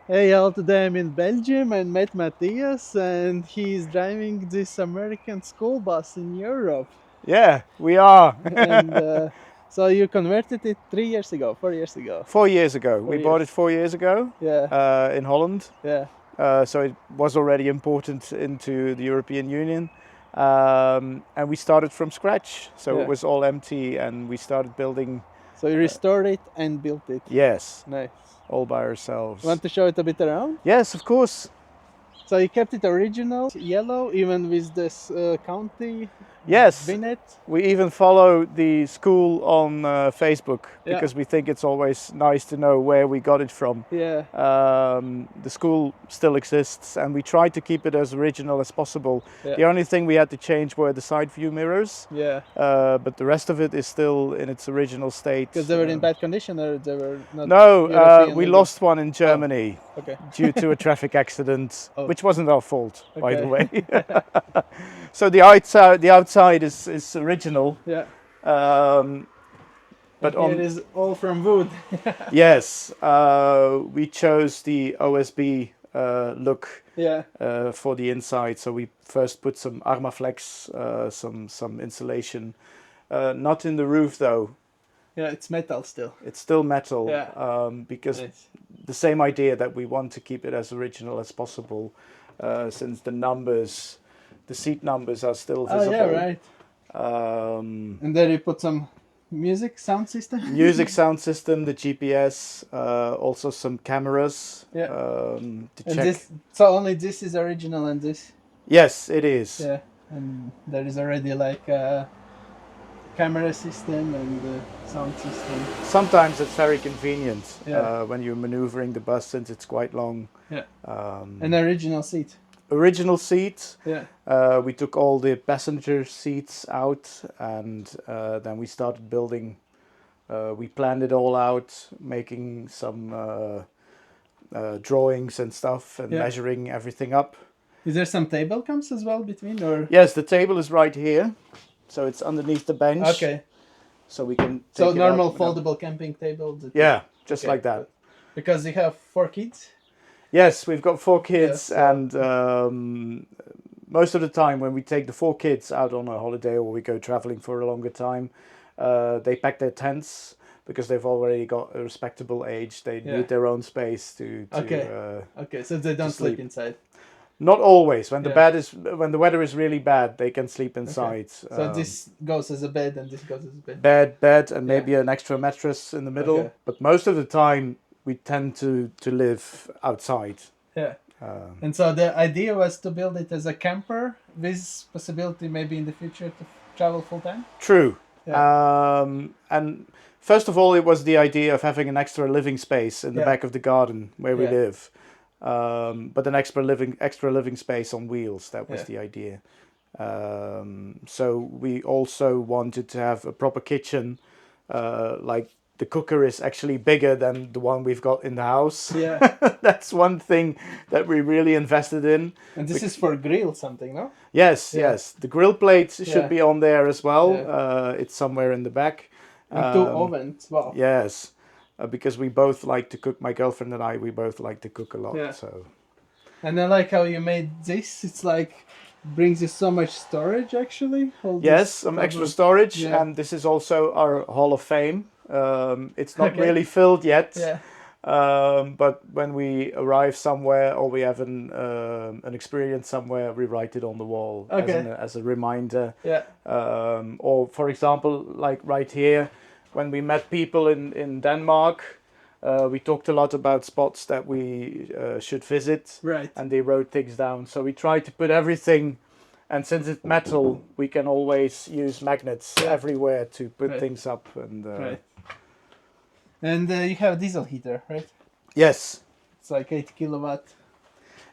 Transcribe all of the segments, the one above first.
Hey, all today I'm in Belgium and met Matthias, and he's driving this American school bus in Europe. Yeah, we are. And so you converted it 3 years ago, 4 years ago. 4 years ago. We 4 years. bought it 4 years ago Yeah, in Holland. yeah. So it was already imported into the European Union. And we started from scratch. So it Yeah. was all empty and we started building, So you restored it and built it. yes, Nice. all by ourselves. Want to show it a bit around? Yes, of course. So you kept it original, yellow, even with this county Yes, vignette. we even follow the school on Facebook Yeah, because we think it's always nice to know where we got it from. yeah, The school still exists and we try to keep it as original as possible. yeah, The only thing we had to change were the side view mirrors, yeah. but the rest of it is still in its original state. Because they were in bad condition, or they were not No, European we legal. lost one in Germany Okay. due to a traffic accident, Oh. which wasn't our fault, by the Okay. way. So the outside is original, Yeah. but Here is all from wood. yes, we chose the OSB look Yeah. for the inside. So we first put some Armaflex, some insulation, not in the roof though. Yeah, it's metal still. It's still metal, Yeah. because Nice. the same idea that we want to keep it as original as possible, since the seat numbers are still Oh visible. yeah, right. And there you put some music sound system. Music sound system, the GPS, also some cameras, Yeah. to And check. so only this is original, and this. Yes, it is. Yeah. And there is already like a camera system and a sound system. Sometimes it's very convenient Yeah. when you're maneuvering the bus since it's quite long. Yeah. Um, An original seat. Original seat. Yeah. We took all the passenger seats out and then we started building. We planned it all out, making some drawings and stuff and Yeah. measuring everything up. Is there some table comes as well between, or? Yes, the table is right here. So it's underneath the bench. Okay. So we can take So it normal out. foldable camping table. Yeah, just Okay. like that. Because you have 4 kids. Yes, we've got 4 kids, Yes, so- and most of the time when we take the 4 kids out on a holiday or we go traveling for a longer time, they pack their tents because they've already got a respectable age. They Yeah. need their own space to Okay. Okay, so they don't sleep sleep. inside. not always. When Yeah. when the weather is really bad, they can sleep inside. So this goes as a bed and this goes as a bed. Bed, and Yeah. maybe an extra mattress in the middle. Okay. But most of the time, we tend to live outside. Yeah. And so the idea was to build it as a camper with possibility maybe in the future to travel full time. True. Yeah. And first of all, it was the idea of having an extra living space in the Yeah. back of the garden where we Yeah. live. But an extra living space on wheels. That was Yeah. the idea. So we also wanted to have a proper kitchen, like the cooker is actually bigger than the one we've got in the house. Yeah. That's one thing that we really invested in. And this is for grill something, no? Yes, Yeah. yes. The grill plate should Yeah. be on there as well. Yeah. It's somewhere in the back. And 2 ovens. Wow. Yes, because we both like to cook. My girlfriend and I, we both like to cook a lot. Yeah. So And I like how you made this. It's like brings you so much storage actually. All this yes, some extra covered- storage, Yeah. and this is also our Hall of Fame. It's not Okay. really filled yet. Yeah. But when we arrive somewhere or we have an experience somewhere, we write it on the wall Okay. as a reminder. Yeah. Or for example, like right here, when we met people in Denmark, we talked a lot about spots that we should visit, Right. and they wrote things down. So we try to put everything, and since it's metal, we can always use magnets Yeah. everywhere to put Right. things up. And Right. And you have a diesel heater, right? yes, It's like 8 kilowatt.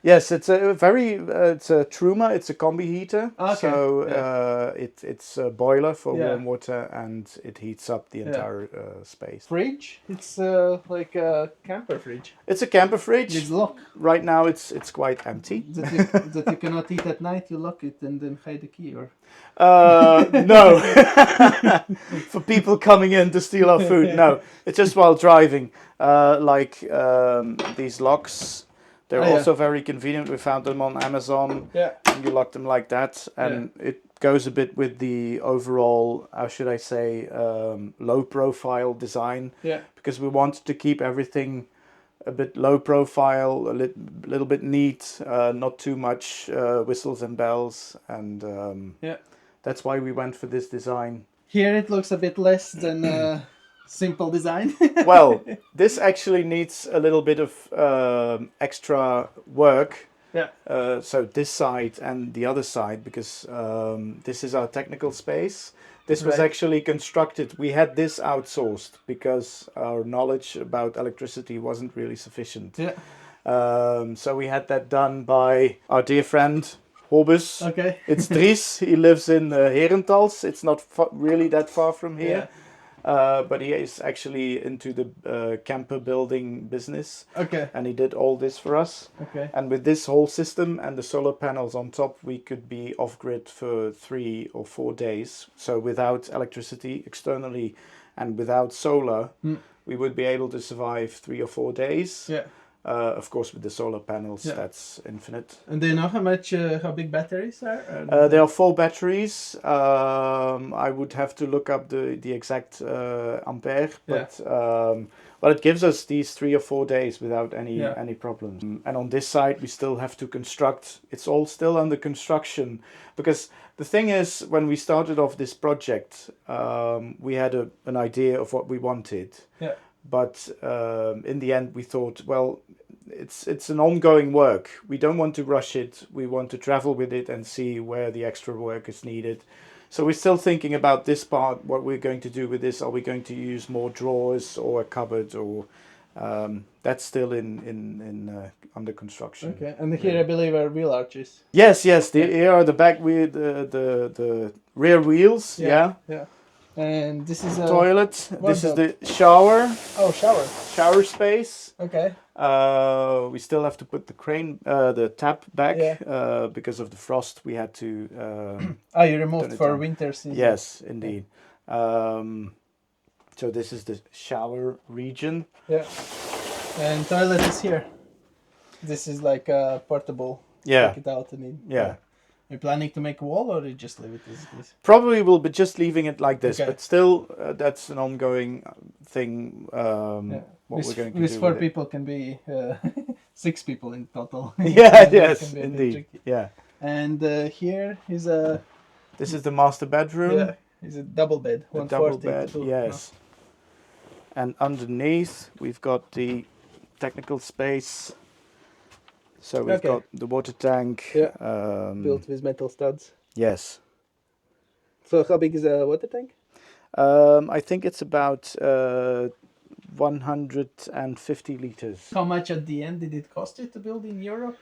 Yes, it's a very it's a Truma. It's a combi heater. Okay. So it's a boiler for Yeah. warm water, and it heats up the entire space. Fridge? It's like a camper fridge. It's a camper fridge. It's locked. Right now, it's quite empty. That you cannot eat at night. You lock it and then hide the key, or No, for people coming in to steal our food. No, it's just while driving. These locks, they're also very convenient. We found them on Amazon. Yeah. And you lock them like that, and it goes a bit with the overall, how should I say, low profile design. Yeah. Because we wanted to keep everything a bit low profile, a little bit neat, not too much whistles and bells, and that's why we went for this design. Here it looks a bit less than simple design. Well, this actually needs a little bit of extra work. Yeah. So this side and the other side, because this is our technical space. This was actually constructed. We had this outsourced because our knowledge about electricity wasn't really sufficient. Yeah. So we had that done by our dear friend Hobus. Okay. It's Dries. He lives in Herentals. It's not really that far from here. But he is actually into the camper building business. Okay. And he did all this for us. Okay. And with this whole system and the solar panels on top, we could be off-grid for 3 or 4 days. So without electricity externally and without solar, we would be able to survive 3 or 4 days. Yeah. Of course, with the solar panels, that's infinite. And do you know how big batteries are? There are 4 batteries. I would have to look up the exact ampere, but well, it gives us these 3 or 4 days without any problems. And on this side, we still have to construct. It's all still under construction, because the thing is, when we started off this project, we had an idea of what we wanted. Yeah. But in the end, we thought, well, it's an ongoing work. We don't want to rush it. We want to travel with it and see where the extra work is needed. So we're still thinking about this part, what we're going to do with this. Are we going to use more drawers or a cupboard, or that's still in under construction. Okay, and here I believe are wheel arches. Yes. Here are the back wheel, the rear wheels. Yeah. And this is a toilet. This is the shower. Oh, Shower space. Okay. We still have to put the tap back because of the frost. We had to. You removed for winter season. Yes, indeed. So this is the shower region. Yeah. And toilet is here. This is like a portable. Yeah. Take it out and Yeah. Are you planning to make a wall, or you just leave it as it is? Probably will be just leaving it like this, but still, that's an ongoing thing. What we're going to do. With 4 people can be 6 people in total. Yes, indeed. Yeah. And here is a. This is the master bedroom. Yeah, it's a double bed. A double bed. Yes. No? And underneath we've got the technical space. So we've got the water tank. Yeah. Built with metal studs. Yes. So how big is the water tank? I think it's about 150 liters. How much at the end did it cost you to build in Europe?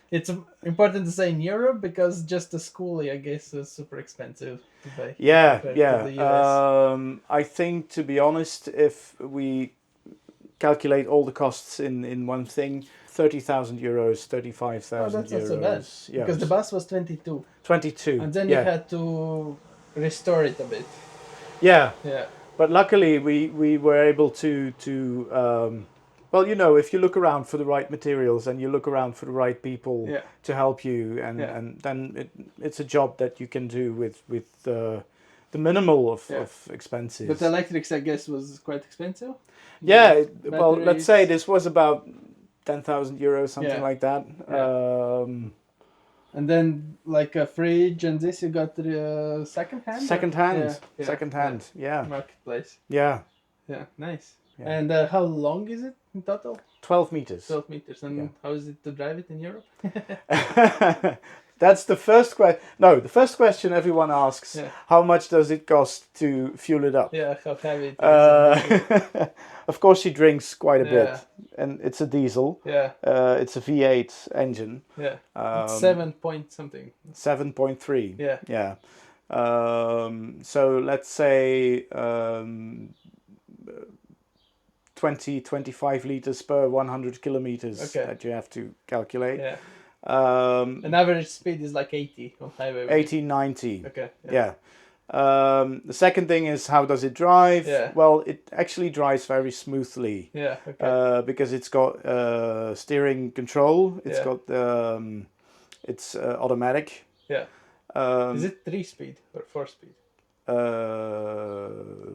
It's important to say in Europe because just the Skoolie, I guess, is super expensive to buy. Yeah. To the US. I think, to be honest, if we calculate all the costs in one thing, 30,000 euros, 35,000 euros. That's not so bad. Yeah. Because the bus was 22. 22. And then you had to restore it a bit. Yeah. Yeah. But luckily we were able to well, you know, if you look around for the right materials and you look around for the right people to help you, and then it's a job that you can do with the minimal of expenses. But the electrics, I guess, was quite expensive. Yeah, well, let's say this was about 10,000 euros, something like that. Yeah. And then, like a fridge and this, you got second hand? Second hand, yeah. Marketplace. Yeah. Yeah, nice. Yeah. And how long is it in total? 12 meters. 12 meters. And how is it to drive it in Europe? That's the first question. No, the first question everyone asks: Yeah. how much does it cost to fuel it up? Yeah, how heavy it is. Of course, she drinks quite a Yeah. bit, and it's a diesel. Yeah, It's a V8 engine. yeah. It's 7 point something. 7.3. Yeah. Yeah. So let's say 20, 25 liters per 100 kilometers Okay. that you have to calculate. Yeah. An average speed is like 80 on highway. 80, 90. Okay. Yeah. The second thing is, how does it drive? Yeah. Well, it actually drives very smoothly. Yeah. Okay. Because it's got steering control. It's Yeah. got it's automatic. Yeah. Is it 3-speed or 4-speed?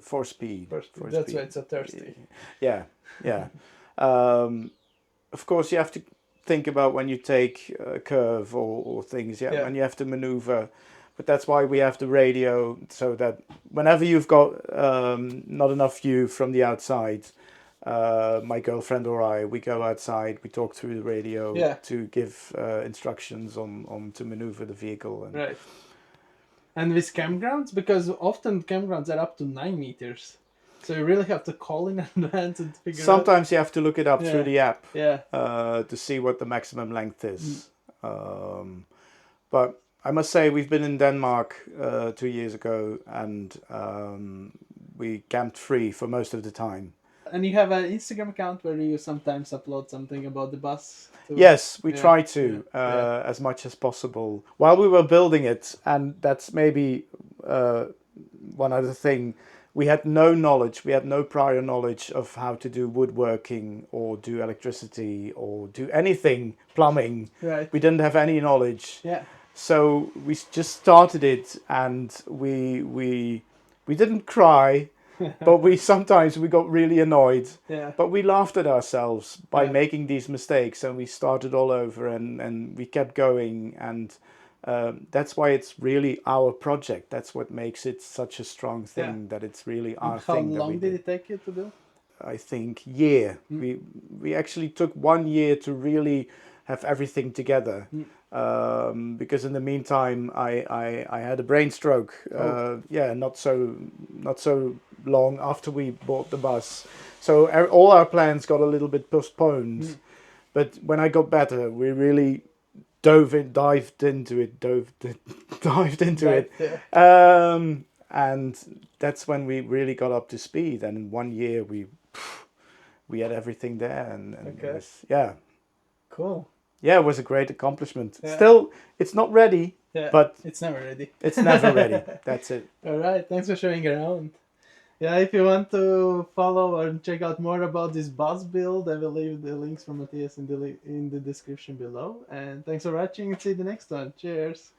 4-speed. 4-speed. That's why it's so thirsty. Yeah, yeah. Of course, you have to think about when you take a curve or things. Yeah, Yeah. when you have to maneuver. But that's why we have the radio, so that whenever you've got not enough view from the outside, my girlfriend or I, we go outside, we talk through the radio Yeah. to give instructions on to maneuver the vehicle. And Right. And with campgrounds, because often campgrounds are up to 9 meters. So you really have to call in advance and figure out. sometimes you have to look it up Yeah. through the app Yeah. to see what the maximum length is. But I must say, we've been in Denmark 2 years ago, and we camped free for most of the time. And you have an Instagram account where you sometimes upload something about the bus. Yes, we Yeah, try to yeah. as much as possible while we were building it, and that's maybe one other thing. We had no knowledge. We had no prior knowledge of how to do woodworking or do electricity or do anything, plumbing. Right. We didn't have any knowledge. Yeah. So we just started it, and we didn't cry, but we sometimes got really annoyed. Yeah. But we laughed at ourselves by Yeah. making these mistakes, and we started all over, and we kept going, and that's why it's really our project. That's what makes it such a strong thing, that it's really our How thing. long did it take you to do? I think year. We actually took 1 year to really have everything together. Because in the meantime, I had a brain stroke. Not so long after we bought the bus. So all our plans got a little bit postponed. But when I got better, we really dived into it. Right, yeah. And that's when we really got up to speed. And in 1 year, we had everything there, and Okay. it was, yeah. Cool. Yeah, it was a great accomplishment. Yeah. Still, it's not ready, Yeah. but It's never ready. it's never ready. That's it. All right. Thanks for showing around. Yeah, if you want to follow or check out more about this bus build, I will leave the links from Matthias in the description below. And thanks for watching, and see you the next one. Cheers.